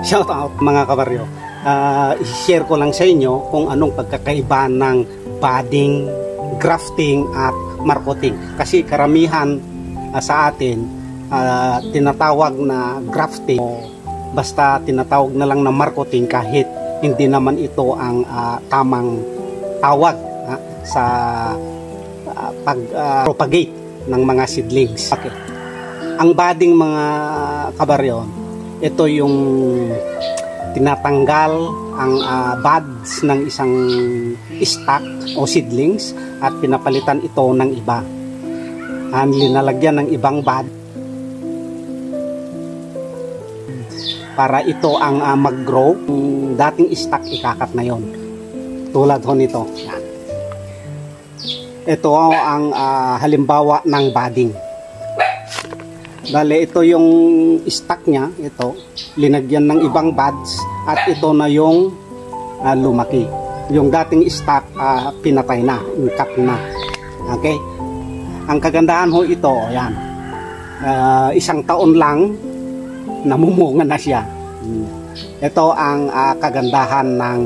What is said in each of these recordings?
Shout out mga kabaryo. I-share ko lang sa inyo kung anong pagkakaiba ng budding, grafting at marketing. Kasi karamihan sa atin tinatawag na grafting, basta tinatawag na lang na marketing kahit hindi naman ito ang tamang tawag sa pag-propagate ng mga seedlings. Okay. Ang budding mga kabaryo, ito yung tinatanggal ang buds ng isang stock o seedlings at pinapalitan ito ng iba. Linalagyan ng ibang bud para ito ang mag-grow. Yung dating stock ikakat na yon. Tulad ho nito. Yan. Ito ang halimbawa ng budding. Dali ito yung stock niya, ito linagyan ng ibang buds at ito na yung lumaki. Yung dating stock pinatay na, cut na. Okay? Ang kagandahan ho ito, ayan. Isang taon lang namumunga na siya. Ito ang kagandahan ng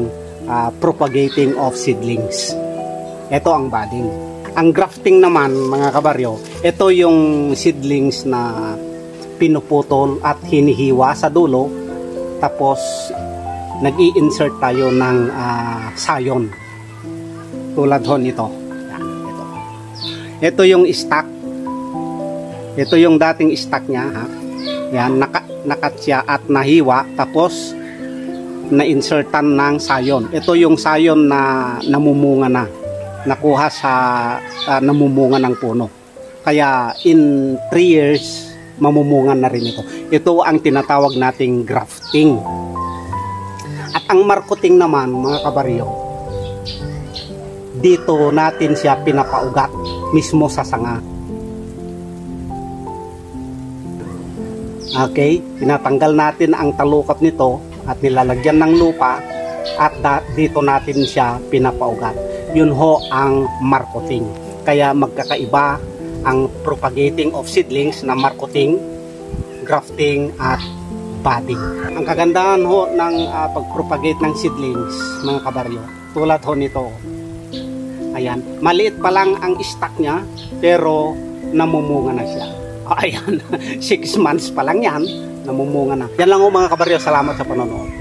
propagating of seedlings. Ito ang budding. Ang grafting naman mga kabaryo, ito yung seedlings na pinuputol at hinihiwa sa dulo, tapos nag-i-insert tayo ng sayon tulad ho nito. Yan, ito. Ito yung stock, ito yung dating stock nya, ha? Yan, nakat siya at nahiwa, tapos na-insertan ng sayon. Ito yung sayon na namumunga na, nakuha sa namumunga ng puno. Kaya in 3 years mamumunga na rin ito. Ito ang tinatawag nating grafting. At ang marketing naman mga kabaryo, dito natin siya pinapaugat mismo sa sanga. Okay, tinatanggal natin ang talukap nito at nilalagyan ng lupa at dito natin siya pinapaugat. Yun ho ang marketing. Kaya magkakaiba ang propagating of seedlings na marketing, grafting at budding. Ang kagandahan ho ng pag-propagate ng seedlings mga kabaryo, tulad ho nito. Ayan, maliit pa lang ang stock niya pero namumunga na siya. Ayan, 6 months pa lang yan, namumunga na. Yan lang ho mga kabaryo, salamat sa panonood.